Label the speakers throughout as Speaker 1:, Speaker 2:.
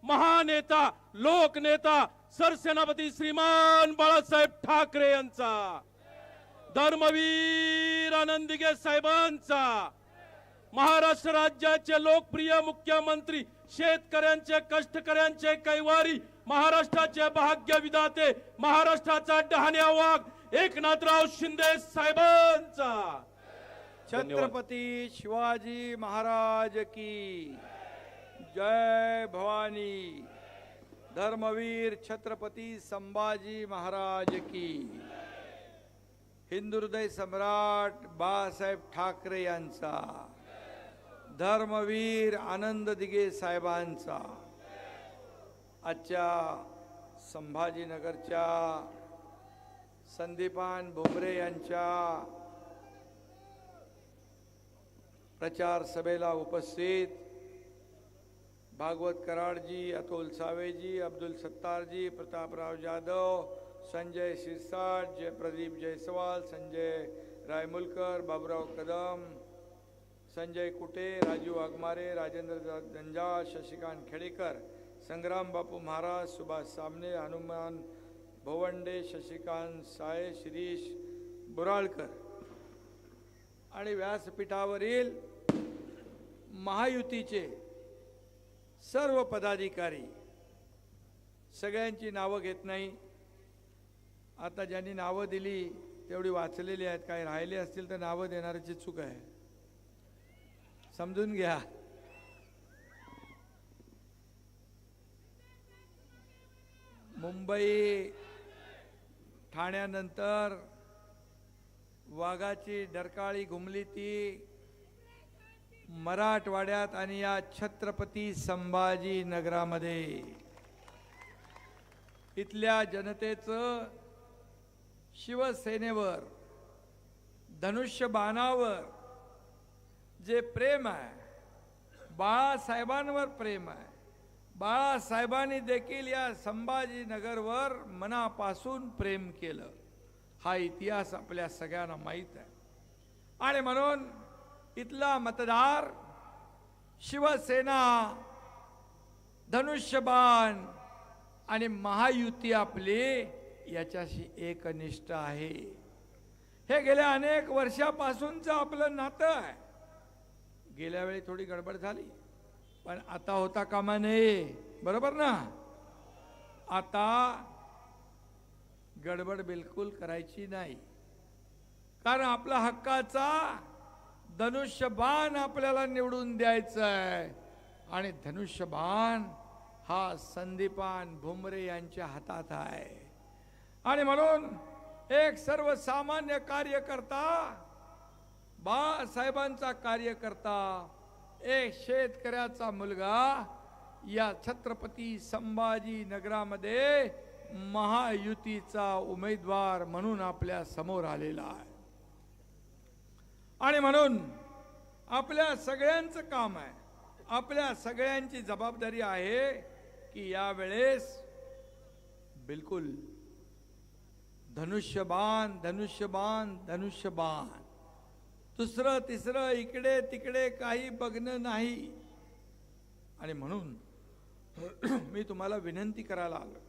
Speaker 1: महानेता लोकनेता सरसेनापती श्रीमान बाळासाहेब ठाकरे यांचा, धर्मवीर आनंद दिघे साहेबांचा, महाराष्ट्र राज्याचे लोकप्रिय मुख्यमंत्री, शेतकऱ्यांचे कष्टकऱ्यांचे कैवारी, महाराष्ट्राचे भाग्य विधाते, महाराष्ट्राचा डहाण्या वाघ एकनाथराव शिंदे साहेबांचा।
Speaker 2: छत्रपती शिवाजी महाराज की जय भवानी। धर्मवीर छत्रपती संभाजी महाराज की। हिंदू हृदय सम्राट बाळासाहेब ठाकरे यांचा, धर्मवीर आनंद दिघे साहेबांचा। आजच्या संभाजीनगरच्या संदीपान भुमरे यांच्या प्रचार सभेला उपस्थित भागवत कराडजी, अतुल सावेजी, अब्दुल सत्तारजी, प्रतापराव जाधव, संजय शिरसाट, प्रदीप जयस्वाल, संजय रायमुलकर, बाबुराव कदम, संजय कुटे, राजू वाघमारे, राजेंद्र जंजाळ, शशिकांत खेडेकर, संग्राम बापू महाराज, सुभाष सामने, हनुमान भवंडे, शशिकांत साळे, शिरीष बोराळकर आणि व्यासपीठावरील महायुतीचे सर्व पदाधिकारी, सगळ्यांची नावं घेत नाही। आता ज्यांनी नावं दिली तेवढी वाचलेली आहेत, काही राहिले असतील तर नावं देणाऱ्याची चूक आहे, समजून घ्या। मुंबई ठाण्यानंतर वाघाची डरकाळी घुमली ती मराठवाड्यात आणि या छत्रपती संभाजी नगरामध्ये। इथल्या जनतेचं शिवसेनेवर, धनुष्यबाणावर जे प्रेम आहे, बाळासाहेबांवर प्रेम आहे। बाळासाहेबांनी देखील या संभाजीनगरवर मनापासून प्रेम केलं, हा इतिहास आपल्या सगळ्यांना माहीत आहे। आणि म्हणून इथला मतदार शिवसेना, धनुष्यबाण आणि महायुती आपली याच्याशी एकनिष्ठ आहे। हे गेल्या अनेक वर्षापासूनचं आपलं नातं आहे। गेल्या वेळी थोडी गडबड झाली, पण आता होता कामा नये, बरोबर ना? आता गडबड बिलकुल करायची नाही, कारण आपला हक्काचा धनुष्यबाण आपल्याला निवडून द्यायचा आहे आणि धनुष्यबाण हा संदीपान भुमरे यांच्या हातात आहे। आणि म्हणून एक सर्वसामान्य कार्यकर्ता, बाळासाहेबांचा कार्यकर्ता, एक शेतकऱ्याचा मुलगा या छत्रपती संभाजी नगरामध्ये महायुतीचा उमेदवार म्हणून आपल्या समोर आलेला आहे। आणि म्हणून आपल्या सगळ्यांचं काम आहे, आपल्या सगळ्यांची जबाबदारी आहे की यावेळेस बिलकुल धनुष्यबाण, धनुष्यबाण, धनुष्यबाण, दुसरं तिसरं इकडे तिकडे काही बघणं नाही। आणि म्हणून मी तुम्हाला विनंती करायला आलो,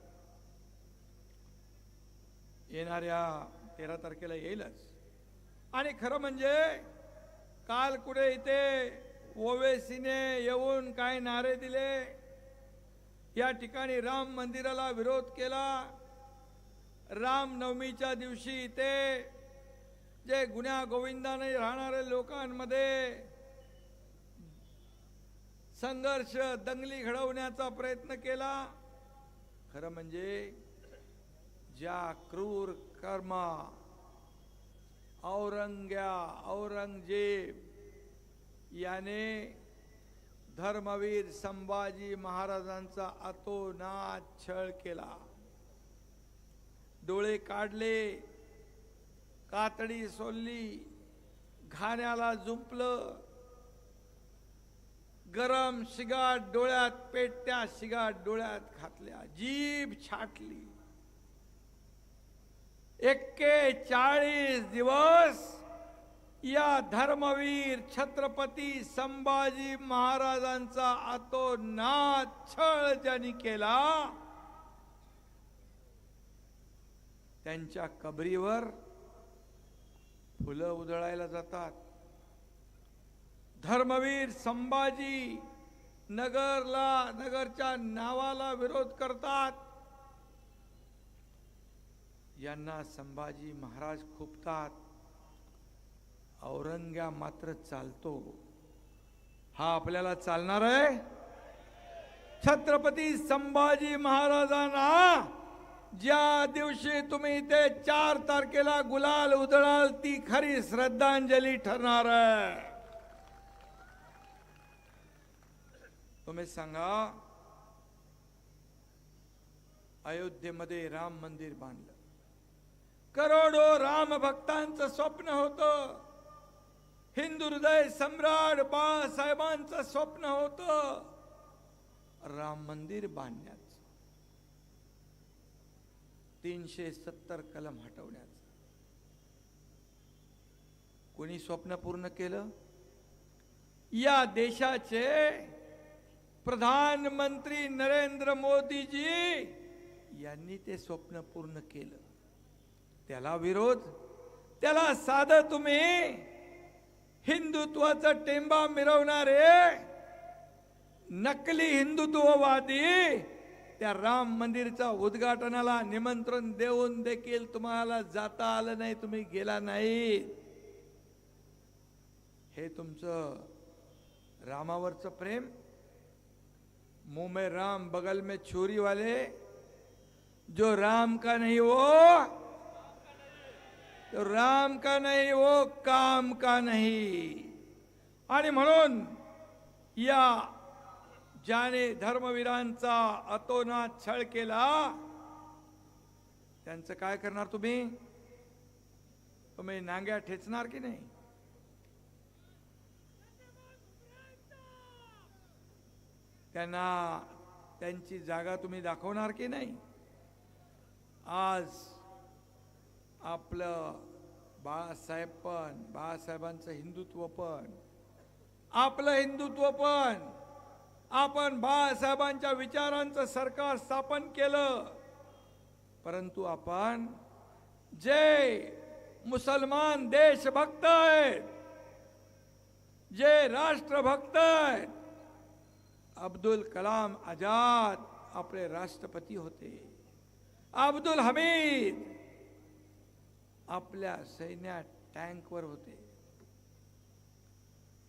Speaker 2: येणाऱ्या 13 तारखेला येईलच। आणि खरं म्हणजे काल कुठे इथे ओवेसीने येऊन काय नारे दिले, या ठिकाणी राम मंदिराला विरोध केला। रामनवमीच्या दिवशी इथे जे गुन्ह्या गोविंदाने राहणाऱ्या लोकांमध्ये संघर्ष, दंगली घडवण्याचा प्रयत्न केला। खरं म्हणजे ज्या क्रूर कर्मा औरंगजेब याने धर्मवीर संभाजी महाराजांचा अतोनात छळ केला, डोळे काढले, कातडी सोलली, घाण्याला जुंपलं, गरम शिगाट डोळ्यात, पेटत्या शिगाट डोळ्यात घातल्या, जीभ छाटली। 41 दिवस या धर्मवीर छत्रपती संभाजी महाराजांचा अतोनात छळ ज्यांनी केला, त्यांच्या कबरीवर फुलं उधळायला जातात. धर्मवीर संभाजी नगरच्या नावाला विरोध करतात. यांना संभाजी महाराज खूपतात. औरंग्या मात्र चालतो. हा आपल्याला चालणार आहे? छत्रपती संभाजी महाराजांना ज्या दिवशी तुम्ही ते 4 तारखेला गुलाल उधळाल, ती खरी श्रद्धांजली ठरणार आहे. तुम्ही सांगा, अयोध्येमध्ये राम मंदिर बांधलं. करोडो राम भक्तांचं स्वप्न होतं. हिंदू हृदय सम्राट बाळासाहेबांचं स्वप्न होतं राम मंदिर बांधण्याचं, 370 कलम हटवण्याचं. कोणी स्वप्न पूर्ण केलं? या देशाचे प्रधानमंत्री नरेंद्र मोदीजी यांनी ते स्वप्न पूर्ण केलं. त्याला विरोध? त्याला साधं तुम्ही हिंदुत्वाचा टेंबा मिरवणारे नकली हिंदुत्ववादी त्या राम मंदिरच्या उद्घाटनाला निमंत्रण देऊन देखील तुम्हाला जाता आलं नाही, तुम्ही गेला नाही. हे तुमचं रामावरचं प्रेम? मुंह में राम बगल में छुरी वाले, जो राम का नहीं वो, तो राम का नहीं वो काम का नहीं. आणि म्हणून या ज्याने धर्मवीरांचा अतोनात छळ केला, त्यांचं काय करणार तुम्ही? तुम्ही नांग्या ठेचणार की नाही? त्यांना त्यांची जागा तुम्ही दाखवणार की नाही? आज आपलं बाळासाहेब पण, बाळासाहेबांचं हिंदुत्व पण, आपलं हिंदुत्व पण, आपण बाळासाहेबांच्या विचारांचं सरकार स्थापन केलं. परंतु आपण जे मुसलमान देशभक्त आहेत, जे राष्ट्रभक्त आहेत, अब्दुल कलाम आजाद आपले राष्ट्रपती होते. अब्दुल हमीद आपल्या सैन्यात टँकवर होते.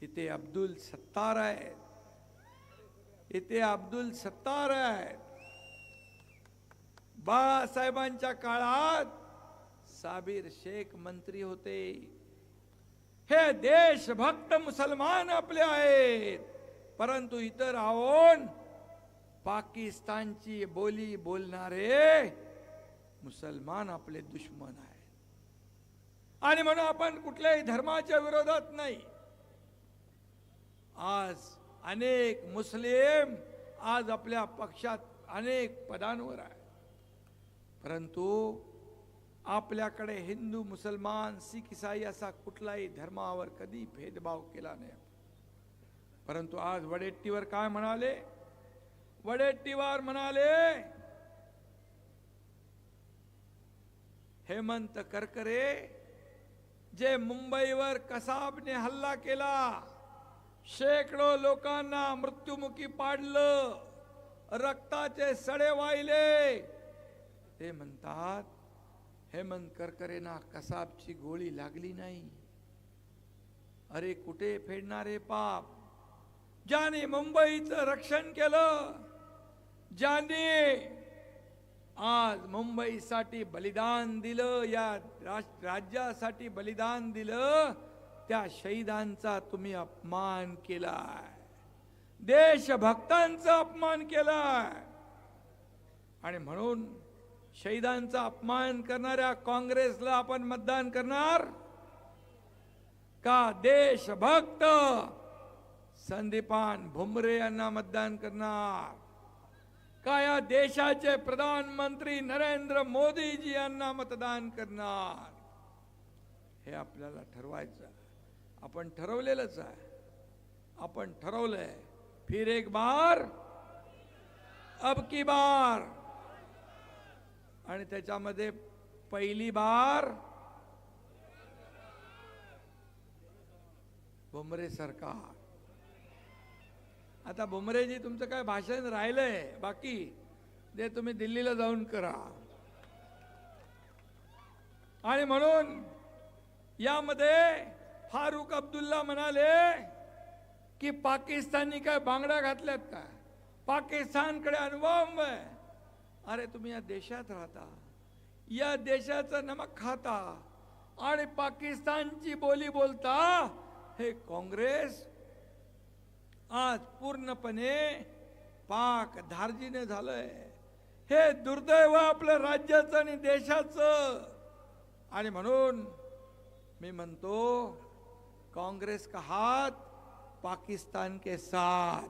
Speaker 2: इथे अब्दुल सत्तार आहेत, इथे अब्दुल सत्तार आहेत. बाळासाहेबांच्या काळात साबिर शेख मंत्री होते. हे देशभक्त मुसलमान आपले आहेत, परंतु इतर आहोन पाकिस्तानची बोली बोलणारे मुसलमान आपले दुश्मन आहेत. आणि म्हणून आपण कुठल्याही धर्माच्या विरोधात नाही. आज अनेक मुस्लिम आज आपल्या पक्षात अनेक पदांवर आहे, परंतु आपल्याकडे हिंदू मुसलमान सिख ईसाई असा कुठलाही धर्मावर कधी भेदभाव केला नाही. परंतु आज वडेट्टीवार काय म्हणाले? वडेट्टीवार म्हणाले, हेमंत करकरे जे मुंबईवर कसाबने हल्ला केला, शेकडो लोकांना मृत्युमुखी पाडलं, रक्ताचे सडे वाहिले, ते म्हणतात हेमंत करकरेंना कसाबची गोळी लागली नाही. अरे कुठे फेडणारे पाप? ज्याने मुंबईचं रक्षण केलं, ज्याने आज मुंबईसाठी बलिदान दिलं, या राज्यासाठी बलिदान दिलं, त्या शहीदांचा तुम्ही अपमान केलाय, देशभक्तांचा अपमान केलाय. आणि म्हणून शहीदांचा अपमान करणाऱ्या काँग्रेसला आपण मतदान करणार का देशभक्त संदीपान भुमरे यांना मतदान करणार? का या देशाचे प्रधानमंत्री नरेंद्र मोदीजी यांना मतदान करणार? हे आपल्याला ठरवायचं. आपण ठरवलेलंच आहे. आपण ठरवलंय फिर एक बार अब की बार. आणि त्याच्यामध्ये पहिली बार भुमरे सरकार. आता भुमरेजी तुमचं काय भाषण राहिलंय बाकी ते तुम्ही दिल्लीला जाऊन करा. आणि म्हणून यामध्ये फारुख अब्दुल्ला म्हणाले की पाकिस्ताननी काय बांगड्या घातल्यात का, पाकिस्तानकडे अणुबॉम्ब आहे. अरे तुम्ही या देशात राहता, या देशाचं नमक खाता आणि पाकिस्तानची बोली बोलता. हे काँग्रेस आज पूर्णपणे पाक धार्जिने झालंय. हे दुर्दैव आपल्या राज्याचं आणि देशाचं. आणि म्हणून मी म्हणतो काँग्रेस का हात पाकिस्तान के साथ.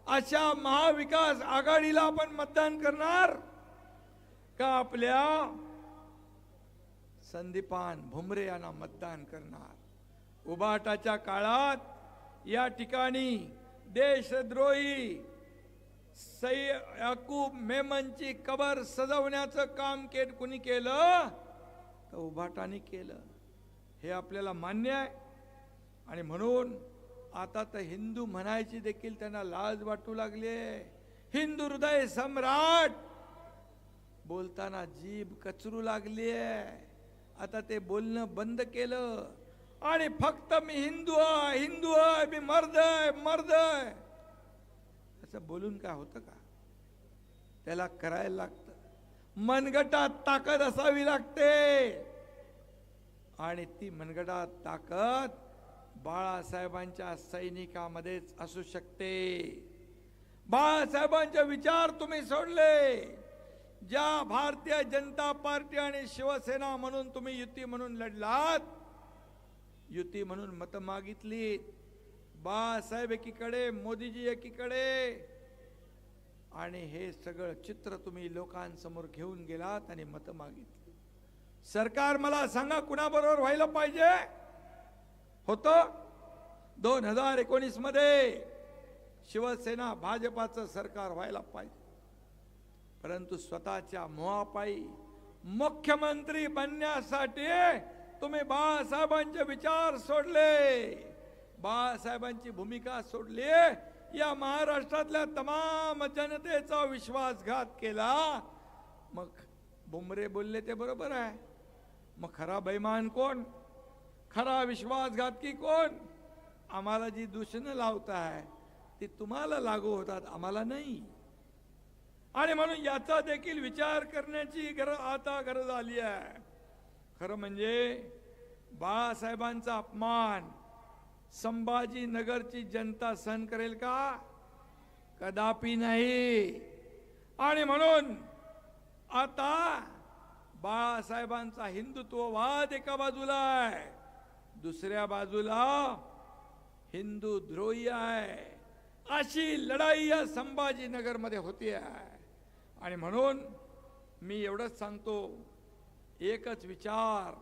Speaker 2: अशा महाविकास आघाडीला आपण मतदान करणार का आपल्या संदीपान भुमरे यांना मतदान करणार. उभाटाच्या काळात या ठिकाणी देशद्रोही याकूब मेमनची कबर सजवण्याचं काम कुणी केलं तर उभाटाने केलं. हे आपल्याला मान्य आहे. आणि म्हणून आता तर हिंदू म्हणायची देखील त्यांना लाज वाटू लागली आहे. हिंदू हृदय सम्राट बोलताना जीभ कचरू लागली आहे. आता ते बोलणं बंद केलं आणि फक्त मी हिंदू आहे, हिंदू आहे, मी मर्द आहे, मर्द आहे असं बोलून काय होतं का. त्याला करायला लागतं. मनगटात ताकद असावी लागते. आणि ती मनगटात ताकद बाळासाहेबांच्या सैनिकामध्येच असू शकते. बाळासाहेबांचे विचार तुम्ही सोडले. ज्या भारतीय जनता पार्टी आणि शिवसेना म्हणून तुम्ही युती म्हणून लढलात, युती म्हणून मत मागितली. बाळासाहेब एकीकडे, मोदीजी एकीकडे, आणि हे सगळं चित्र तुम्ही लोकांसमोर घेऊन गेलात आणि मत मागितली. सरकार मला सांगा कुणाबरोबर व्हायला पाहिजे होतं. 2019 मध्ये शिवसेना भाजपाचं सरकार व्हायला पाहिजे. परंतु स्वतःच्या मोहापायी मुख्यमंत्री बनण्यासाठी तुम्ही बाळासाहेबांचे विचार सोडले, बाळासाहेबांची भूमिका सोडली. या महाराष्ट्रातल्या तमाम जनतेचा विश्वासघात केला. मग भुमरे बोलले ते बरोबर आहे. मग खरा बैमान कोण, खरा विश्वासघातकी कोण. आम्हाला जी दूषणं लावताय ती तुम्हाला लागू होतात, आम्हाला नाही. आणि म्हणून याचा देखील विचार करण्याची आता गरज आली आहे. खरं म्हणजे बाळासाहेबांचा अपमान संभाजीनगरची जनता सहन करेल का? कदापि नाही. आणि म्हणून आता बाळासाहेबांचा हिंदुत्ववाद एका बाजूला आहे, दुसऱ्या बाजूला हिंदू द्रोही आहे. अशी लढाई या संभाजीनगरमध्ये होती आहे. आणि म्हणून मी एवढंच सांगतो, एकच विचार,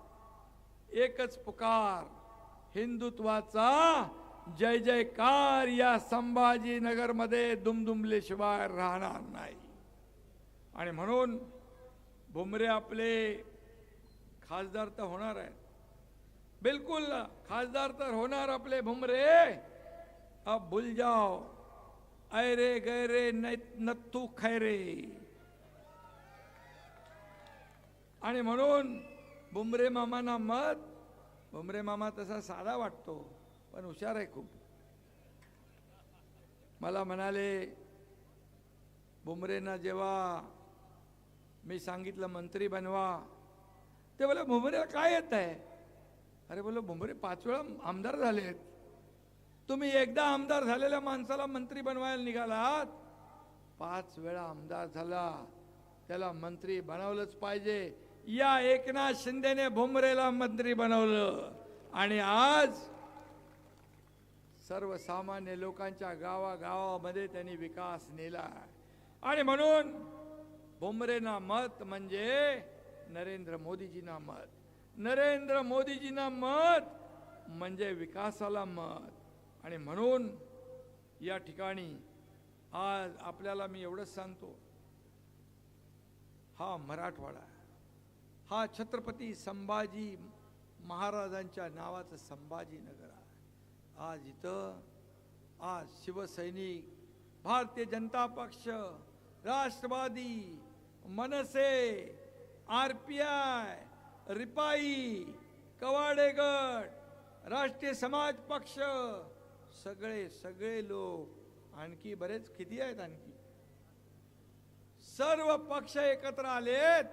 Speaker 2: एकच पुकार, हिंदुत्वाचा जय जयकार या संभाजीनगरमध्ये दुमदुमल्याशिवाय राहणार नाही. आणि म्हणून भुमरे आपले खासदार तर होणार आहेत, बिल्कुल खासदार तर होणार आपले भुमरे. अब भूल जाओ ऐरे गैरे नत्थू खैरे. आणि म्हणून भुमरे मामांना मत. भुमरे मामा तसा साधा वाटतो पण हुशार आहे खूप. मला म्हणाले भुमरेंना जेव्हा मी सांगितलं मंत्री बनवा, ते बोले भुमरेला काय येत आहे. अरे बोलो भुमरे 5 वेळा आमदार झालेत. तुम्ही एकदा आमदार झालेल्या माणसाला मंत्री बनवायला निघालात. 5 वेळा आमदार झाला, त्याला मंत्री बनवलंच पाहिजे. या एकनाथ शिंदेने भुमरेला मंत्री बनवलं आणि आज सर्वसामान्य लोकांच्या गावागावामध्ये त्यांनी विकास नेला. आणि म्हणून भुमरेंना मत म्हणजे नरेंद्र मोदीजींना मत. नरेंद्र मोदीजींना मत म्हणजे विकासाला मत. आणि म्हणून या ठिकाणी आज आपल्याला मी एवढंच सांगतो, हा मराठवाडा, हा छत्रपती संभाजी महाराजांच्या नावाचं संभाजीनगर आहे. आज इथं आज शिवसैनिक, भारतीय जनता पक्ष, राष्ट्रवादी, मनसे, RPI, रिपाई, कवाडे गट, राष्ट्रीय समाज पक्ष, सगळे लोक, आणखी बरेच किती आहेत, आणखी सर्व पक्ष एकत्र आलेत.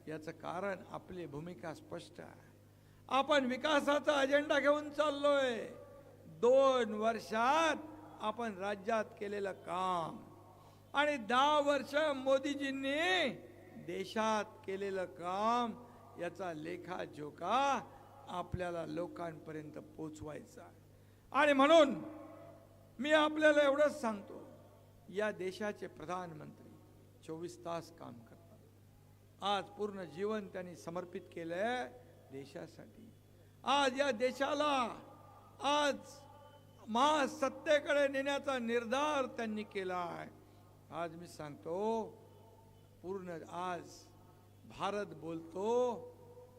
Speaker 2: याचं कारण आपली भूमिका स्पष्ट आहे. आपण विकासाचा अजेंडा घेऊन चाललोय. 2 वर्षात आपण राज्यात केलेलं काम आणि 10 वर्ष मोदीजींनी देशात केलेलं काम याचा लेखाजोखा आपल्याला लोकांपर्यंत पोचवायचा आहे. आणि म्हणून मी आपल्याला एवढंच सांगतो, या देशाचे प्रधानमंत्री 24 तास काम करतात. आज पूर्ण जीवन त्यांनी समर्पित केलंय देशासाठी. आज या देशाला आज महासत्तेकडे नेण्याचा निर्धार त्यांनी केला आहे. आज मी सांगतो, पूर्ण आज भारत बोलतो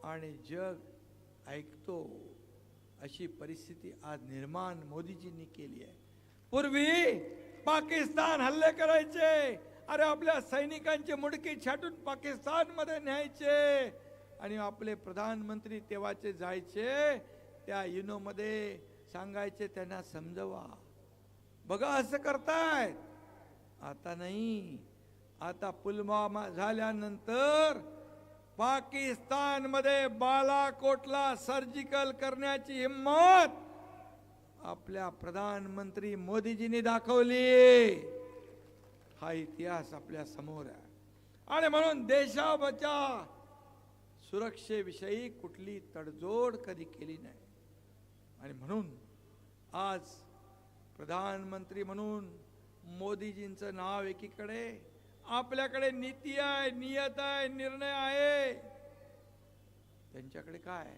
Speaker 2: आणि जग ऐकतो, अशी परिस्थिती आज निर्माण मोदीजींनी केली आहे. पूर्वी पाकिस्तान हल्ले करायचे, अरे आपल्या सैनिकांची मुडकी छाटून पाकिस्तानमध्ये न्यायचे आणि आपले प्रधानमंत्री तेव्हाचे जायचे त्या युनोमध्ये सांगायचे त्यांना समजवा, बघा असं करतायत. आता नाही, आता पुलवामा झाल्यानंतर पाकिस्तानमध्ये बालाकोटला सर्जिकल करण्याची हिम्मत आपल्या प्रधानमंत्री मोदीजींनी दाखवली. हा इतिहास आपल्या समोर आहे. आणि म्हणून देशाच्या सुरक्षेविषयी कुठली तडजोड कधी केली नाही. आणि म्हणून आज प्रधानमंत्री म्हणून मोदीजींचं नाव एकीकडे, आपल्याकडे नीती आहे, नियत आहे, निर्णय आहे. त्यांच्याकडे काय?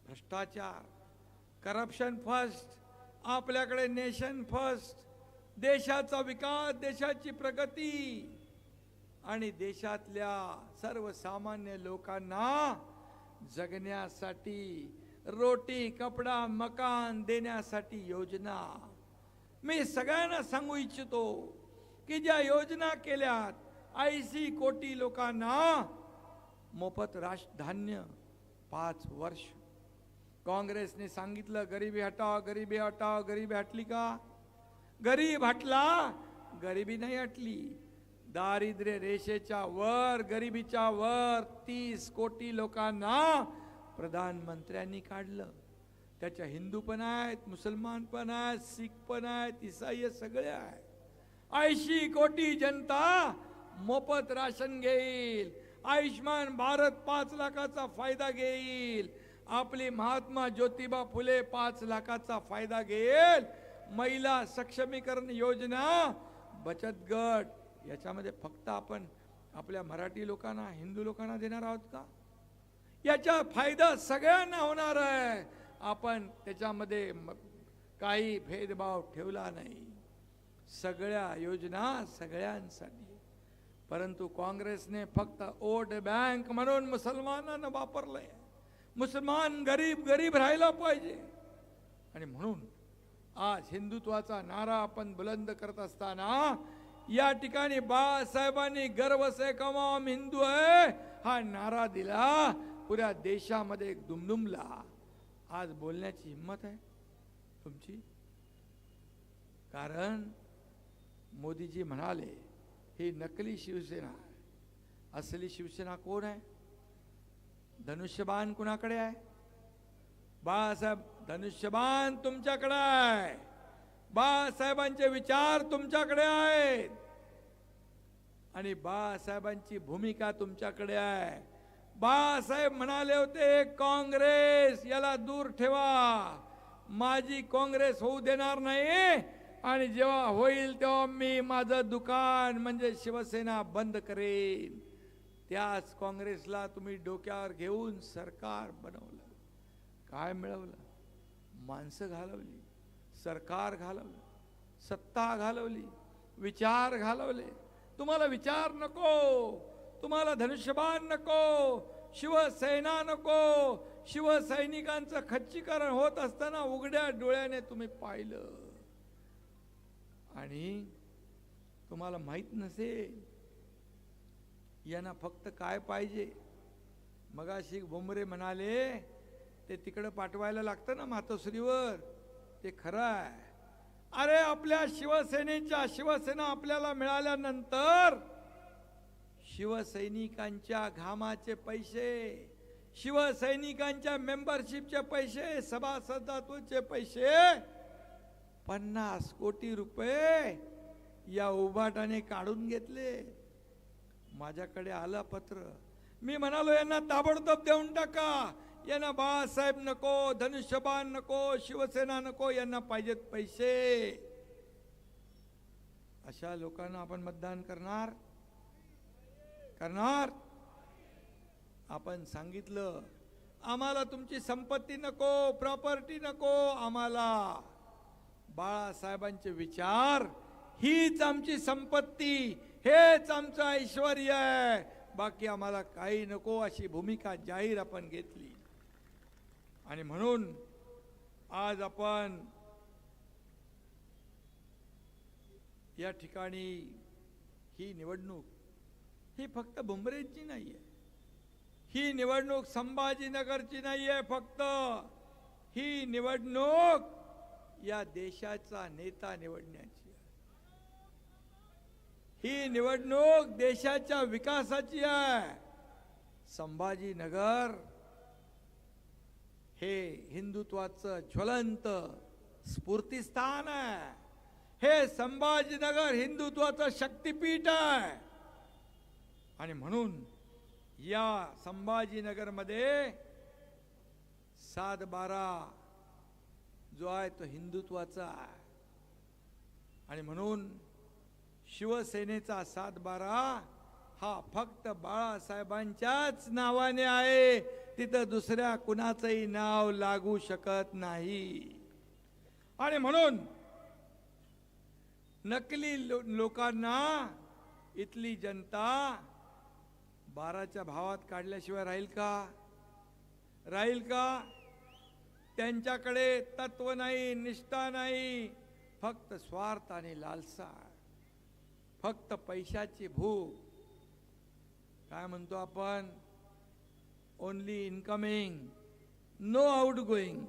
Speaker 2: भ्रष्टाचार, करप्शन फर्स्ट, आपल्याकडे नेशन फर्स्ट, देशाचा विकास, देशाची प्रगती आणि देशातल्या सर्वसामान्य लोकांना जगण्यासाठी रोटी, कपडा, मकान देण्यासाठी योजना. मी सगळ्यांना सांगू इच्छितो की ज्या योजना केल्यात, 80 कोटी लोकांना मोफत धान्य 5 वर्ष. काँग्रेसने सांगितलं गरिबी हटाव, गरिबी हटाव, गरिबी हटली का? गरीब हटला, गरिबी नाही हटली. दारिद्र्य रेषेच्या वर, गरिबीच्या वर 30 कोटी लोकांना प्रधानमंत्र्यांनी काढलं. त्याच्या हिंदू पण आहेत, मुसलमान पण आहेत, सिख पण आहेत, ईसाई सगळे आहेत. 80 कोटी जनता मोफत राशन घेईल. आयुष्मान भारत 5 लाखाचा फायदा घेईल. आपली महात्मा ज्योतिबा फुले 5 लाखाचा फायदा घेईल. महिला सक्षमीकरण योजना, बचत गट, याच्यामध्ये फक्त आपण आपल्या मराठी लोकांना, हिंदू लोकांना देणार आहोत का? याचा फायदा सगळ्यांना होणार आहे. आपण त्याच्यामध्ये काही भेदभाव ठेवला नाही. सगळ्या योजना सगळ्यांसाठी. परंतु काँग्रेसने फक्त वोट बँक म्हणून मुसलमानांना वापरलंय. मुसलमान गरीब राहायला पाहिजे. आणि म्हणून आज हिंदुत्वाचा नारा आपण बुलंद करत असताना या ठिकाणी बाळासाहेबांनी गर्व से कमाम हिंदू आहे हा नारा दिला. पुऱ्या देशामध्ये एक दुमदुमला. आज बोलण्याची हिम्मत आहे तुमची? कारण मोदीजी म्हणाले ही नकली शिवसेना आहे. असली शिवसेना कोण आहे? धनुष्यबाण कुणाकडे आहे? बाळासाहेब, धनुष्यबाण तुमच्याकडे आहे. बाळासाहेबांचे विचार तुमच्याकडे आहेत आणि बाळासाहेबांची भूमिका तुमच्याकडे आहे. बाळासाहेब म्हणाले होते काँग्रेस याला दूर ठेवा, माझी काँग्रेस होऊ देणार नाही आणि जेव्हा होईल तेव्हा मी माझं दुकान म्हणजे शिवसेना बंद करेन. त्याच काँग्रेसला तुम्ही डोक्यावर घेऊन सरकार बनवलं. काय मिळवलं? माणसं घालवली, सरकार घालवलं, सत्ता घालवली, विचार घालवले. तुम्हाला विचार नको, तुम्हाला धनुष्यबाण नको, शिवसेना नको. शिवसैनिकांचं खच्चीकरण होत असताना उघड्या डोळ्याने तुम्ही पाहिलं. आणि तुम्हाला माहित नसेल यांना फक्त काय पाहिजे. मगाशी बोंबरे म्हणाले ते तिकडं पाठवायला लागतं ना मातोश्रीवर, ते खरं आहे. अरे आपल्या शिवसेना आपल्याला मिळाल्यानंतर शिवसैनिकांच्या घामाचे पैसे, शिवसैनिकांच्या मेंबरशिपचे पैसे, सभासदत्वाचे पैसे 50 कोटी रुपये या उभाटाने काढून घेतले. माझ्याकडे आलं पत्र. मी म्हणालो यांना ताबडतोब देऊन टाका. यांना बाळासाहेब नको, धनुष्यबाण नको, शिवसेना नको, यांना पाहिजेत पैसे. अशा लोकांना आपण मतदान करणार? आपण सांगितलं आम्हाला तुमची संपत्ती नको, प्रॉपर्टी नको, आम्हाला बाळासाहेबांचे विचार हीच आमची संपत्ती, हेच आमचं ऐश्वर्य आहे, बाकी आम्हाला काही नको, अशी भूमिका जाहीर आपण घेतली. आणि म्हणून आज आपण या ठिकाणी ही निवडणूक ही फक्त बोंबरेंची नाही आहे, ही निवडणूक संभाजीनगरची नाही आहे फक्त, ही निवडणूक या देशाचा नेता निवडण्याची आहे. ही निवडणूक देशाच्या विकासाची आहे. संभाजीनगर हे हिंदुत्वाचं ज्वलंत स्फूर्तिस्थान आहे. हे संभाजीनगर हिंदुत्वाचं शक्तिपीठ आहे. आणि म्हणून या संभाजीनगरमध्ये 7/12 जो आहे तो हिंदुत्वाचा आहे. आणि म्हणून शिवसेनेचा 7/12 हा फक्त बाळासाहेबांच्याच नावाने आहे, तिथं दुसऱ्या कुणाचंही नाव लागू शकत नाही. आणि म्हणून नकली लोकांना इथली जनता 12च्या भावात काढल्याशिवाय राहील का? त्यांच्याकडे तत्व नाही, निष्ठा नाही, फक्त स्वार्थ आणि लालसा, फक्त पैशाची भूक. काय म्हणतो आपण? Only incoming, no outgoing.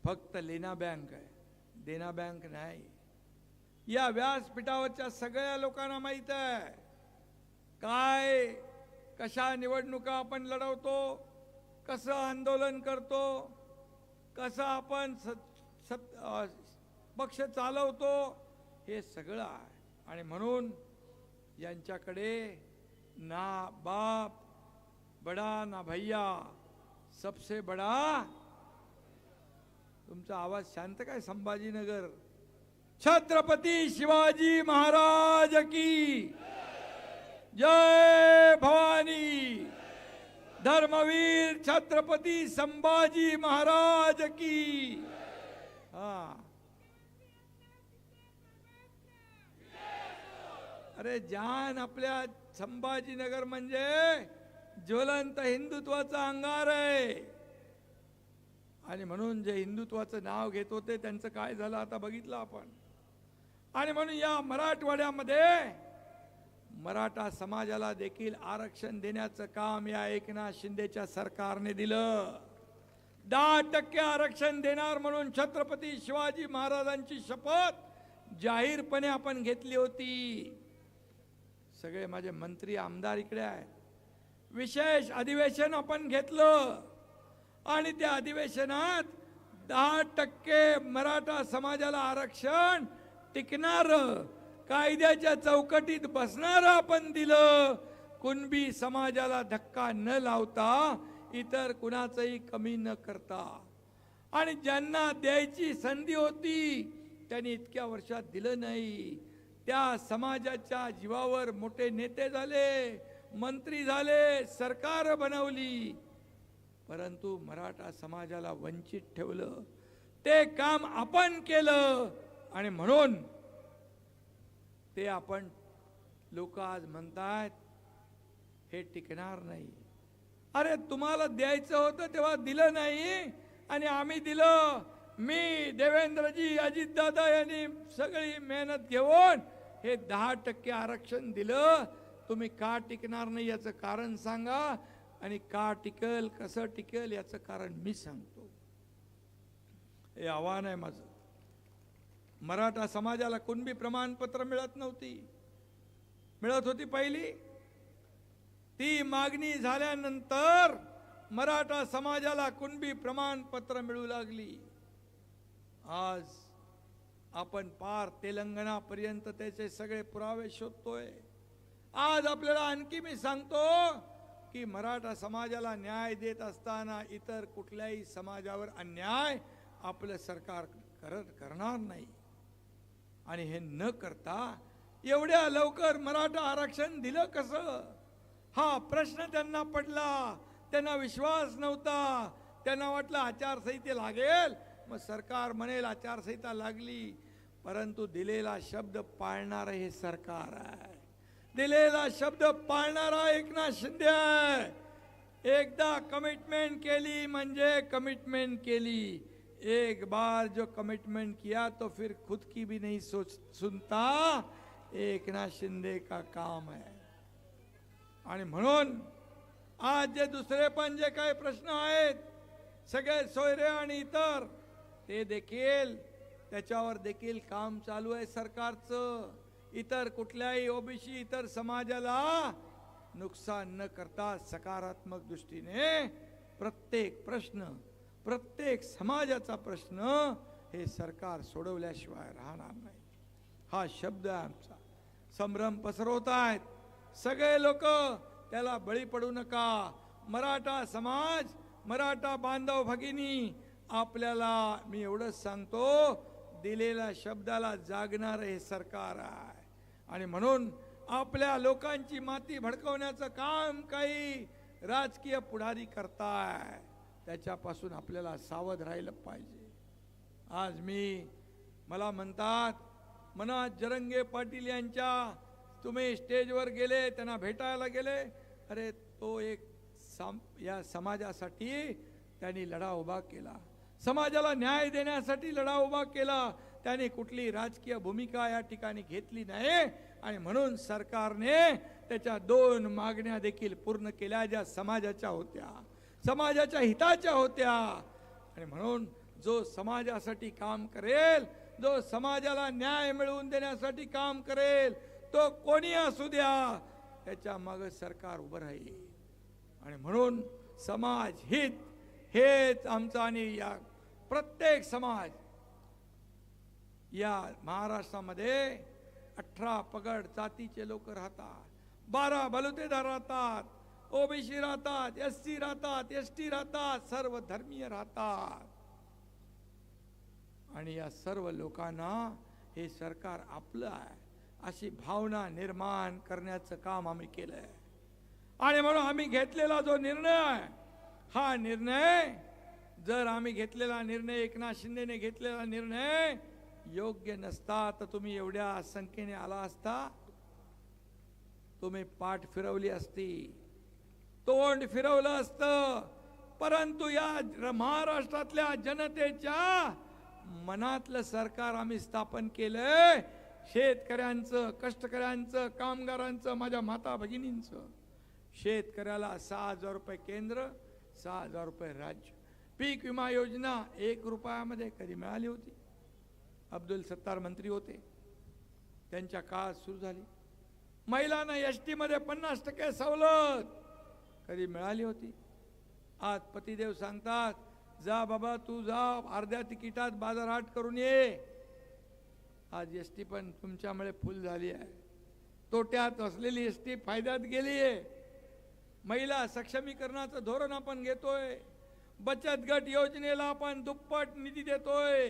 Speaker 2: फक्त लेना बँक आहे, देना बँक नाही. या व्यासपीठावरच्या सगळ्या लोकांना माहित आहे काय, कशा निवडणुका आपण लढवतो, कसं आंदोलन करतो, कसं आपण पक्ष चालवतो, हे सगळं आहे. आणि म्हणून यांच्याकडे ना बाप बडा ना भैया, सबसे बडा. तुमचा आवाज शांत काय? संभाजीनगर. छत्रपती शिवाजी महाराज की जय भवानी. धर्मवीर छत्रपती संभाजी महाराज की. अरे जान, आपल्या संभाजीनगर म्हणजे ज्वलंत हिंदुत्वाचा अंगार आहे. आणि म्हणून जे हिंदुत्वाचं नाव घेत होते त्यांचं काय झालं आता बघितलं आपण. आणि म्हणून या मराठवाड्यामध्ये मराठा समाजाला देखील आरक्षण देण्याचं काम या एकनाथ शिंदेच्या सरकारने दिलं. 10% आरक्षण देणार म्हणून छत्रपती शिवाजी महाराजांची शपथ जाहीरपणे आपण घेतली होती. सगळे माझे मंत्री आमदार इकडे आहेत. विशेष अधिवेशन आपण घेतलं आणि त्या अधिवेशनात 10% मराठा समाजाला आरक्षण टिकणार, कायद्याच्या चौकटीत बसणार आपण दिलं. कुणबी समाजाला धक्का न लावता, इतर कुणाचंही कमी न करता. आणि ज्यांना द्यायची संधी होती त्यांनी इतक्या वर्षात दिलं नाही. त्या समाजाच्या जीवावर मोठे नेते झाले, मंत्री झाले, सरकार बनवली, परंतु मराठा समाजाला वंचित ठेवलं. ते काम आपण केलं आणि म्हणून ते आपण लोक आज म्हणतात हे टिकणार नाही. अरे तुम्हाला द्यायचं होतं तेव्हा दिलं नाही आणि आम्ही दिलं. मी, देवेंद्रजी, अजितदादा यांनी सगळी मेहनत घेऊन हे 10% आरक्षण दिलं. तुम्ही का टिकणार नाही याचं कारण सांगा आणि का टिकल, कसं टिकल याचं कारण मी सांगतो. हे आव्हान आहे माझं. मराठा समाजाला कुणबी प्रमाणपत्र मिळत नव्हती, मिळत होती पहिली. ती मागणी झाल्यानंतर मराठा समाजाला कुणबी प्रमाणपत्र मिळू लागली. आज आपण पार तेलंगणापर्यंत त्याचे सगळे पुरावे शोधतोय. आज आपल्याला आणखी मी सांगतो की मराठा समाजाला न्याय देत असताना इतर कुठल्याही समाजावर अन्याय आपलं सरकार करणार नाही. आणि हे न करता एवढ्या लवकर मराठा आरक्षण दिलं कसं, हा प्रश्न त्यांना पडला. त्यांना विश्वास नव्हता. त्यांना वाटलं आचारसंहिता लागेल, मग सरकार म्हणेल आचारसंहिता लागली. परंतु दिलेला शब्द पाळणारं हे सरकार आहे. दिलेला शब्द पाळणारा एकनाथ शिंदे आहे. एकदा कमिटमेंट केली म्हणजे कमिटमेंट केली. एक बार जो कमिटमेंट किया तो फिर खुद की भी नहीं सुनता. एकनाथ शिंदे का काम है. आणि म्हणून आज जे दुसरे पण जे काही प्रश्न आहेत सगळे सोयरे आणि इतर, ते देखील त्याच्यावर देखील काम चालू आहे सरकारचं. इतर कुठल्याही ओबीसी इतर समाजाला नुकसान न करता सकारात्मक दृष्टीने प्रत्येक प्रश्न, प्रत्येक समाजाचा प्रश्न हे सरकार सोडवल्याशिवाय राहणार नाही. हा शब्द आहे आमचा. संभ्रम पसरवत आहेत सगळे लोक, त्याला बळी पडू नका. मराठा समाज, मराठा बांधव भगिनी, आपल्याला मी एवढंच सांगतो, दिलेल्या शब्दाला जागणार हे सरकार आहे. आणि म्हणून आपल्या लोकांची माती भडकवण्याचं काम काही राजकीय पुढारी करताय, त्याच्यापासून आपल्याला सावध राहिलं पाहिजे. आज मला म्हणतात मनोज जरंगे पाटील यांच्या, तुम्ही स्टेजवर गेले, त्यांना भेटायला गेले. अरे तो एक या समाजासाठी त्यांनी लढा उभा केला, समाजाला न्याय देण्यासाठी लढा उभा केला. त्यांनी कुठली राजकीय भूमिका या ठिकाणी घेतली नाही. आणि म्हणून सरकारने त्याच्या 2 मागण्या देखील पूर्ण केल्या, ज्या समाजाच्या होत्या, समाजाच्या हिताच्या होत्या. आणि म्हणून जो समाजासाठी काम करेल, जो समाजाला न्याय मिळवून देण्यासाठी काम करेल, तो कोणी असू द्या, त्याच्या मागे सरकार उभं राहील. आणि म्हणून समाज हित हेच आमचं. आणि या प्रत्येक समाज, या महाराष्ट्रामध्ये 18 पगड जातीचे लोक राहतात, 12 बलुतेदार राहतात, ओबीसी राहतात, एससी राहतात, एसटी राहतात, सर्व धर्मीय राहतात. आणि या सर्व लोकांना हे सरकार आपलं आहे अशी भावना निर्माण करण्याचं काम आम्ही केलंय. आणि म्हणून आम्ही घेतलेला जो निर्णय आहे, हा निर्णय जर आम्ही घेतलेला निर्णय, एकनाथ शिंदेने घेतलेला निर्णय योग्य नसता तर तुम्ही एवढ्या संख्येने आला असता, तुम्ही पाठ फिरवली असती, तोंड फिरवलं असतं. परंतु या महाराष्ट्रातल्या जनतेच्या मनातलं सरकार आम्ही स्थापन केलंय. शेतकऱ्यांचं, कष्टकऱ्यांचं, कामगारांचं, माझ्या माता भगिनींचं. शेतकऱ्याला 6,000 रुपये केंद्र, 6,000 रुपये राज्य. पीक विमा योजना 1 रुपयामध्ये कधी मिळाली होती? अब्दुल सत्तार मंत्री होते, त्यांच्या काळात सुरू झाली. महिलांना एसटी मध्ये 50% सवलत कधी मिळाली होती? आज पतिदेव सांगतात, जा बाबा तू जा, अर्ध्या तिकिटात बाजारहाट करून ये. आज एसटी पण तुमच्यामुळे फुल झाली आहे. तोट्यात असलेली एसटी फायद्यात गेली आहे. महिला सक्षमीकरणाचं धोरण आपण घेतोय. बचत गट योजनेला आपण दुप्पट निधी देतोय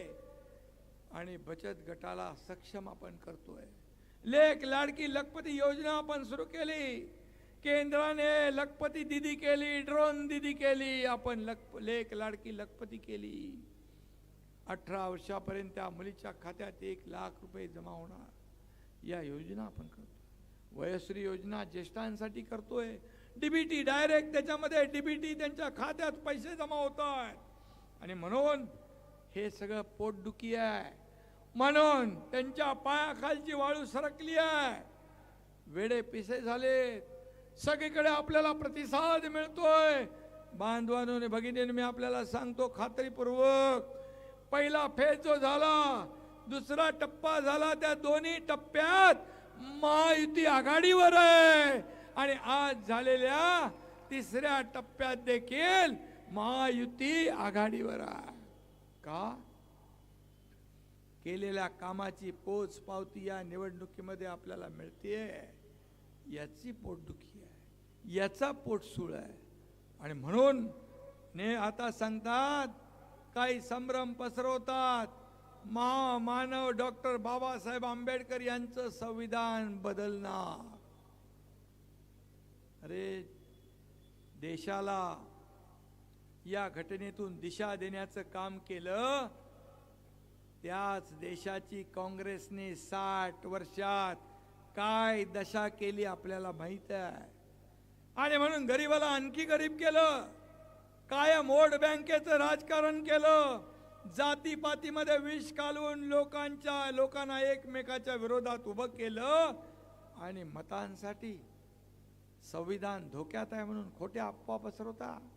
Speaker 2: आणि बचत गटाला सक्षम आपण करतोय. लेक लाडकी लखपती योजना आपण सुरू केली. केंद्राने लखपती दीदी केली, ड्रोन दीदी केली, आपण लेक लाडकी लखपती केली. 18 वर्षापर्यंत त्या मुलीच्या खात्यात 1,00,000 रुपये जमा होणार. या योजना आपण करतो. वयश्री योजना ज्येष्ठांसाठी करतोय. डीबीटी डायरेक्ट त्याच्यामध्ये डीबीटी त्यांच्या खात्यात पैसे जमा होत आहेत. आणि म्हणून हे सगळं पोटदुखी आहे. म्हणून त्यांच्या पायाखालची वाळू सरकली आहे. वेडे पिसे झाले. सगळीकडे आपल्याला प्रतिसाद मिळतोय. बांधवांनो आणि भगिनींनो, मी आपल्याला सांगतो खात्रीपूर्वक, पहिला फेज जो झाला, दुसरा टप्पा झाला, त्या दोन्ही टप्प्यात महायुती आघाडीवर आहे. आणि आज झालेल्या तिसऱ्या टप्प्यात देखील महायुती आघाडीवर आहे. का? केलेल्या कामाची पोच पावती या निवडणुकीमध्ये आपल्याला मिळतेय. याची पोटदुखी आहे, याचा पोटसूळ आहे. आणि म्हणून ने आता सांगतात, काही संभ्रम पसरवतात, महामानव डॉक्टर बाबासाहेब आंबेडकर यांचं संविधान बदलणार. अरे, देशाला या घटनेतून दिशा देण्याचं काम केलं, त्याच देशाची काँग्रेसने 60 वर्षात काय दशा केली आपल्याला माहित आहे. आणि म्हणून गरीबाला आणखी गरीब केलं. कायम वोट बँकेचं राजकारण केलं. जातीपातीमध्ये विष घालून लोकांना एकमेकाच्या विरोधात उभं केलं. आणि मतांसाठी संविधान धोक्यात आहे म्हणून खोट्या अफवा पसरवता.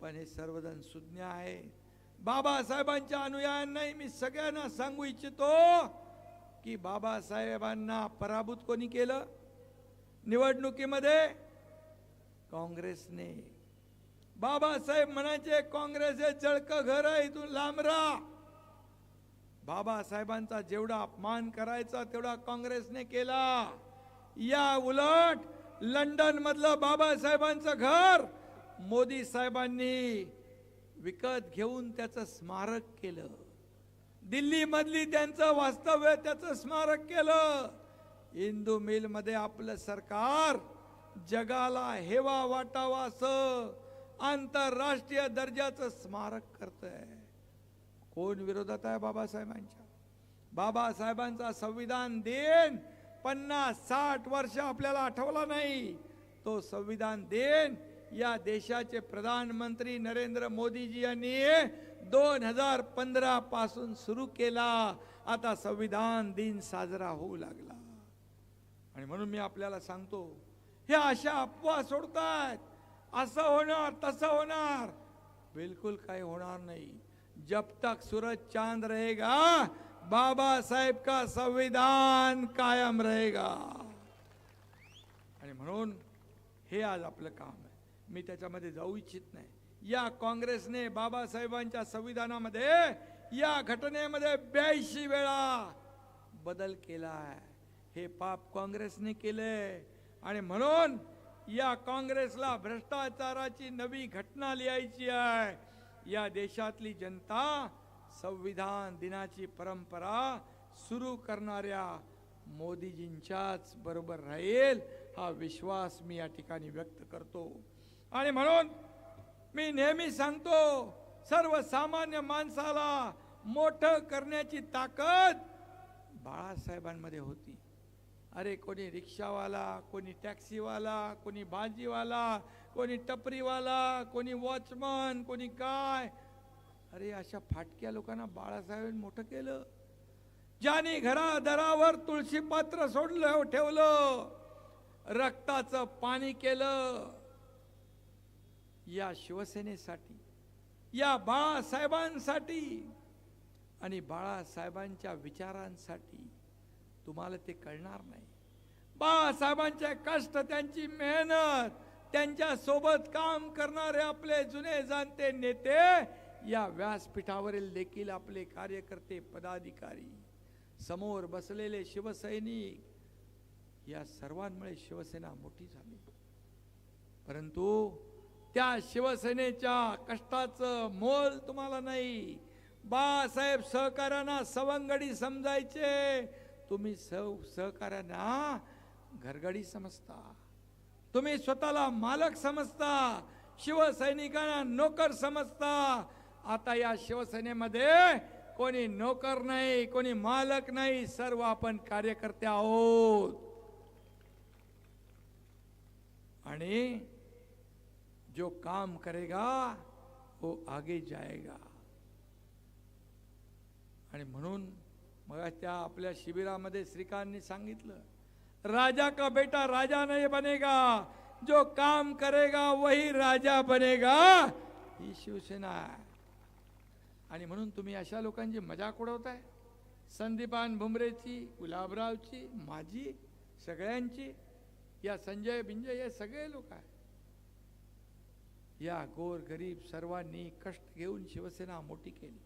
Speaker 2: पण हे सर्वजण सुज्ञ आहे. बाबासाहेबांच्या अनुयायांनाही मी सगळ्यांना सांगू इच्छितो की बाबासाहेबांना पराभूत कोणी केलं निवडणुकीमध्ये? काँग्रेसने. बाबासाहेब म्हणायचे काँग्रेस हे जळकं घर आहे, इथून लांब राहा. बाबासाहेबांचा जेवढा अपमान करायचा तेवढा काँग्रेसने केला. या उलट लंडन मधलं बाबासाहेबांचं घर मोदी साहेबांनी विकत घेऊन त्याचं स्मारक केलं. दिल्ली मधली त्यांचं वास्तव्य त्याचं स्मारक केलं. इंदू मिल मध्ये आपलं सरकार जगाला हेवा वाटावा असं आंतरराष्ट्रीय दर्जाचं स्मारक करतंय. कोण विरोधात आहे बाबासाहेबांच्या? बाबासाहेबांचा संविधान दिन 50-60 वर्ष आपल्याला आठवला नाही. तो संविधान दिन या देशाचे प्रधानमंत्री नरेंद्र मोदीजी यांनी 2015 पासून सुरू केला. आता संविधान दिन साजरा होऊ लागला. आणि म्हणून मी आपल्याला सांगतो, हे अशा अफवा सोडतात, असं होणार तसं होणार. बिलकुल काही होणार नाही. जब तक सूरज चांद रहेगा बाबा साहेब का संविधान कायम रहेगा. आणि म्हणून हे आज आपलं काम आहे. मी त्याच्यामध्ये जाऊ इच्छित नाही. या काँग्रेसने बाबासाहेबांच्या संविधानामध्ये या घटनेमध्ये 82 वेळा बदल केलाय. हे पाप काँग्रेसने केले. आणि म्हणून या काँग्रेसला भ्रष्टाचाराची नवी घटना लिहायची आहे. या देशातली जनता संविधान दिनाची परंपरा सुरू करणाऱ्या मोदीजींच्याच बरोबर राहील हा विश्वास मी या ठिकाणी व्यक्त करतो. आणि म्हणून मी नेहमी सांगतो, सर्वसामान्य माणसाला मोठं करण्याची ताकद बाळासाहेबांमध्ये होती. अरे, कोणी रिक्षावाला, कोणी टॅक्सीवाला, कोणी भाजीवाला, कोणी टपरीवाला, कोणी वॉचमन, कोणी काय. अरे, अशा फाटक्या लोकांना बाळासाहेबांनी मोठं केलं. ज्याने घरादारावर तुळशी पात्र सोडलं ठेवलं, रक्ताचं पाणी केलं. या शिवसेनेसाठी, या बाळासाहेबांसाठी आणि बाळासाहेबांच्या विचारांसाठी तुम्हाला ते कळणार नाही. बाळासाहेबांचे कष्ट, त्यांची मेहनत, त्यांच्या सोबत काम करणारे आपले जुने जाणते नेते, या व्यासपीठावरील देखील आपले कार्यकर्ते, पदाधिकारी, समोर बसलेले शिवसैनिक, या सर्वांमुळे शिवसेना मोठी झाली. परंतु त्या शिवसेनेच्या कष्टाचं मोल तुम्हाला नाही. बाळासाहेब सहकार्यांना सवंगडी समजायचे, तुम्ही सहकार्यांना घरगडी समजता. तुम्ही स्वतःला मालक समजता, शिवसैनिकांना नोकर समजता. आता या शिवसेनेमध्ये कोणी नोकर नाही, कोणी मालक नाही, सर्व आपण कार्यकर्ते आहोत. आणि जो काम करेगा वो आगे जाएगा. आणि म्हणून मग त्या आपल्या शिबिरामध्ये श्रीकांतनी सांगितलं, राजा का बेटा राजा नहीं बनेगा, जो काम करेगा वही राजा बनेगा. ही शिवसेना आहे. आणि म्हणून तुम्ही अशा लोकांची मजाक उडवताय, संदीपान भुमरेची, गुलाबरावची, माझी, सगळ्यांची, या संजय बिंजय, हे सगळे लोक आहे. या गोर गरीब सर्वांनी कष्ट घेऊन शिवसेना मोठी केली.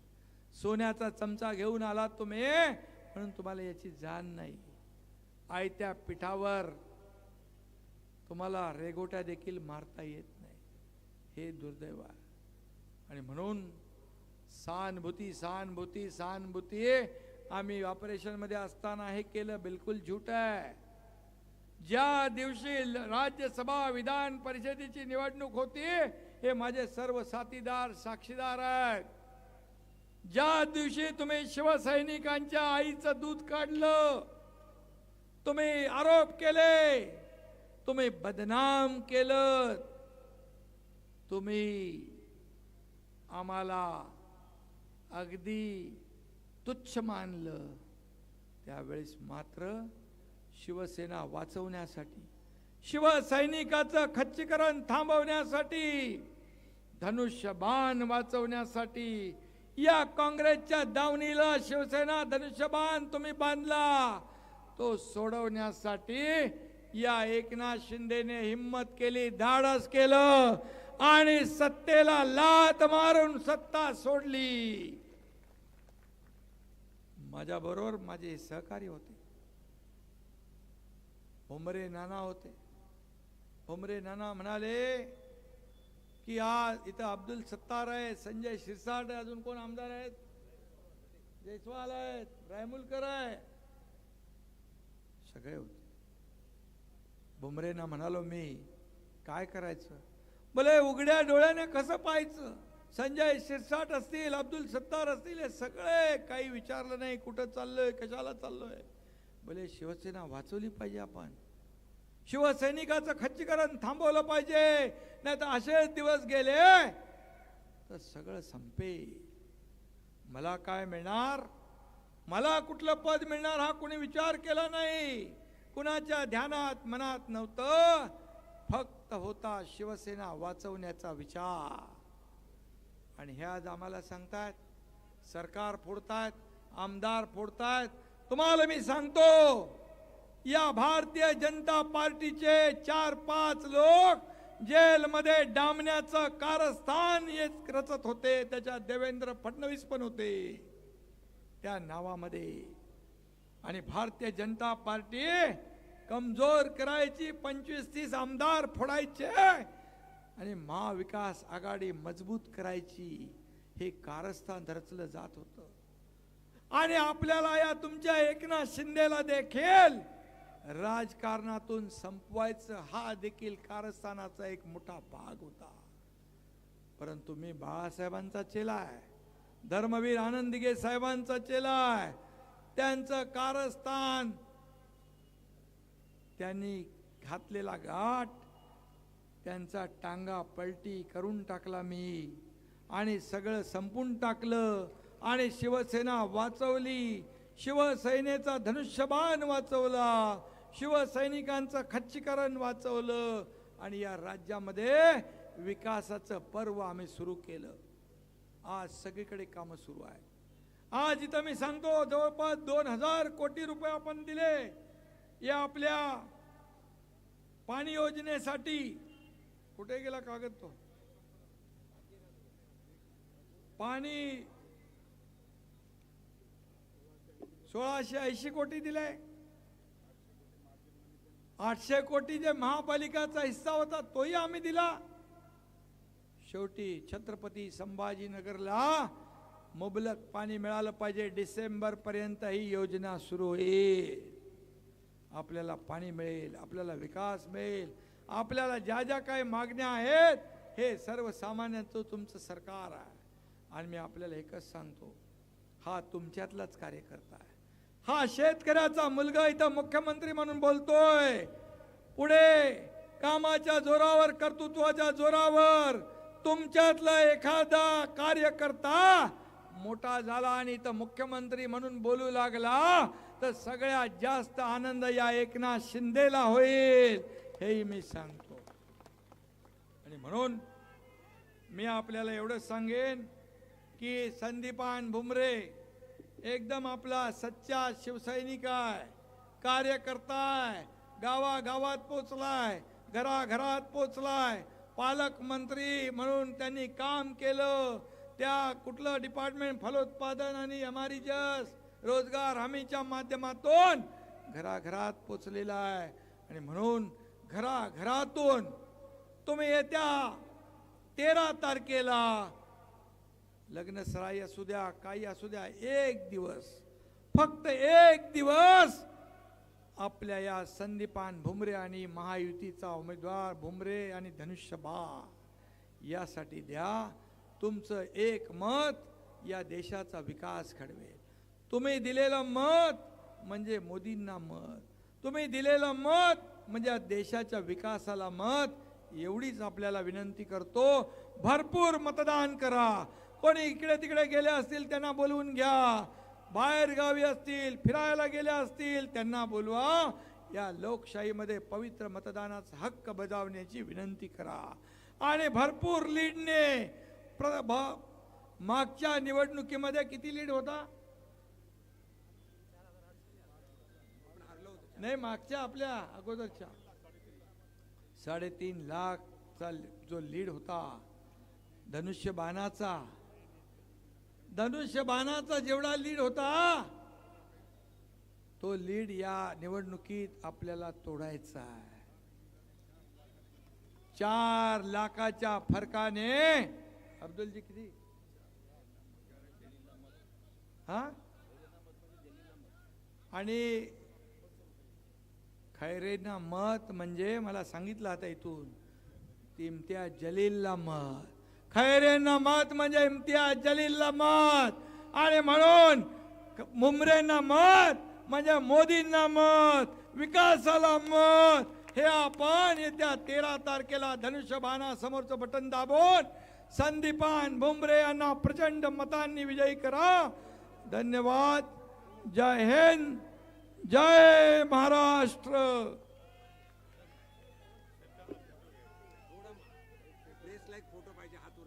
Speaker 2: सोन्याचा चमचा घेऊन आलात तुम्ही, म्हणून तुम्हाला याची जाण नाही. आयत्या पिठावर तुम्हाला रेगोट्या देखील मारता येत नाही. हे दुर्दैव आहे. आणि म्हणून सहानुभूती सहानुभूती सहानुभूती आम्ही ऑपरेशन मध्ये असताना हे केलं, बिलकुल झूट आहे. ज्या दिवशी राज्यसभा विधान परिषदेची निवडणूक होती, हे माझे सर्व साथीदार साक्षीदार आहेत. ज्या दिवशी तुम्ही शिवसैनिकांच्या आईचं दूध काढलं, तुम्ही आरोप केले, तुम्ही बदनाम केलं, तुम्ही आम्हाला अगदी तुच्छ मानलं, त्यावेळेस मात्र शिवसेना वाचवण्यासाठी, शिवसैनिकाचं खच्चीकरण थांबवण्यासाठी, धनुष्यबाण वाचवण्यासाठी या काँग्रेसच्या दावणीला शिवसेना धनुष्यबाण तुम्ही बांधला, तो सोडवण्यासाठी या एकनाथ शिंदेने हिम्मत केली, धाडस केलं आणि सत्तेला लात मारून सत्ता सोडली. माझ्या बरोबर माझे सहकारी होते, भुमरे नाना होते. भुमरे नाना म्हणाले की आज इथं अब्दुल सत्तार आहे, संजय शिरसाट आहे, अजून कोण आमदार आहेत, जयस्वाल आहेत, रायमुलकर आहे, सगळे होते. भुमरेंना म्हणालो मी, काय करायचं? बोले उघड्या डोळ्याने कसं पाहायचं? संजय शिरसाट असतील, अब्दुल सत्तार असतील, हे सगळे काही विचारलं नाही, कुठं चाललोय, कशाला चाललोय. बोले शिवसेना वाचवली पाहिजे, आपण शिवसैनिकाचं खच्चीकरण थांबवलं पाहिजे, नाही तर असेच दिवस गेले तर सगळं संपेल. मला काय मिळणार, मला कुठलं पद मिळणार हा कुणी विचार केला नाही, कुणाच्या ध्यानात मनात नव्हतं. फक्त होता शिवसेना वाचवण्याचा विचार. आणि हे आज आम्हाला सांगतात, सरकार फोडतायत, आमदार फोडतायत. तुम्हाला मी सांगतो, या भारतीय जनता पार्टीचे 4-5 लोक जेलमध्ये डांबण्याचं कारस्थान रचत होते. त्याच्यात देवेंद्र फडणवीस पण होते त्या नावामध्ये. आणि भारतीय जनता पार्टी कमजोर करायची, 25-30 आमदार फोडायचे आणि महाविकास आघाडी मजबूत करायची, हे कारस्थान रचलं जात होतं. आणि आपल्याला या तुमच्या एकनाथ शिंदेला देखील राजकारणातून संपवायचं, हा देखील कारस्थानाचा एक मोठा भाग होता. परंतु मी बाळासाहेबांचा चेला आहे, धर्मवीर आनंदगे साहेबांचा चेला आहे. त्यांचं कारस्थान, त्यांनी घातलेला घाट, त्यांचा टांगा पलटी करून टाकला मी, आणि सगळं संपून टाकलं. आणि शिवसेना वाचवली, शिवसेनेचा धनुष्यबाण वाचवला, शिवसैनिकांचं खच्चीकरण वाचवलं. आणि या राज्यामध्ये विकासाचं पर्व आम्ही सुरू केलं. आज सगळीकडे कामं सुरू आहे. आज इथं मी सांगतो, जवळपास 2000 कोटी रुपये आपण दिले या आपल्या पाणी योजनेसाठी. कुठे गेला कागद तो? पाणी 1680 कोटी दिले. 800 कोटी जे महापालिकाचा हिस्सा होता तोही आम्ही दिला. शेवटी छत्रपती संभाजीनगरला मुबलक पाणी मिळालं पाहिजे. डिसेंबर पर्यंत ही योजना सुरू होईल. आपल्याला पाणी मिळेल, आपल्याला विकास मिळेल, आपल्याला ज्या ज्या काही मागण्या आहेत, हे सर्वसामान्यांचं तुमचं सरकार आहे. आणि मी आपल्याला एकच सांगतो, हा तुमच्यातलाच कार्यकर्ता आहे, हा शेतकऱ्याचा मुलगा इथं मुख्यमंत्री म्हणून बोलतोय. पुढे कामाच्या जोरावर, कर्तृत्वाच्या जोरावर तुमच्यातला एखादा कार्यकर्ता मोठा झाला आणि इथं मुख्यमंत्री म्हणून बोलू लागला तर सगळ्यात जास्त आनंद या एकनाथ शिंदेला होईल, हेही मी सांगतो. आणि म्हणून मी आपल्याला एवढंच सांगेन की संदीपान भुमरे एकदम आपला सच्चा शिवसैनिक आहे, कार्यकर्ता आहे, गावागावात पोचलाय, घराघरात पोचलाय, पालकमंत्री म्हणून त्यांनी काम केलं. त्या कुठलं डिपार्टमेंट, फलोत्पादन आणि एमआरईजस रोजगार हमीच्या माध्यमातून घराघरात पोचलेला आहे. आणि म्हणून घराघरातून तुम्ही येत्या 13 तारखेला लग्न सराई असू द्या, काही असू द्या, एक दिवस, फक्त एक दिवस आपल्या या संदीपान भुमरे आणि महायुतीचा उमेदवार भुमरे आणि धनुष्यबाण यासाठी द्या. तुमचं एक मत या देशाचा विकास घडवेल. तुम्ही दिलेलं मत म्हणजे मोदींना मत, तुम्ही दिलेलं मत म्हणजे या देशाच्या विकासाला मत. एवढीच आपल्याला विनंती करतो. भरपूर मतदान करा. कोणी इकडे तिकडे गेले असतील त्यांना बोलवून घ्या, बाहेर गावी असतील, फिरायला गेले असतील त्यांना बोलवा. या लोकशाहीमध्ये पवित्र मतदानाचा हक्क बजावण्याची विनंती करा. आणि भरपूर लीडने मागच्या निवडणुकीमध्ये किती लीड होता? नाही, मागच्या आपल्या अगोदरच्या 3.5 लाखचा जो लीड होता धनुष्यबाणाचा जेवढा लीड होता तो लीड या निवडणुकीत आपल्याला तोडायचा आहे. 4 लाखाच्या फरकाने अब्दुलजी किती आणि खैरेंना मत म्हणजे मला सांगितलं आता इथून इम्तियाज जलीलला मत. खैरेंना मत म्हणजे इम्तियाज जलीलला मत. आणि म्हणून भुमरेंना मत म्हणजे मोदींना मत, विकासाला मत. हे आपण येत्या 13 तारखेला धनुष्यबाणा समोरचं बटन दाबून संदीपान भुमरे यांना प्रचंड मतांनी विजयी करा. धन्यवाद. जय हिंद, जय महाराष्ट्र.
Speaker 3: फोटो पाहिजे हातवर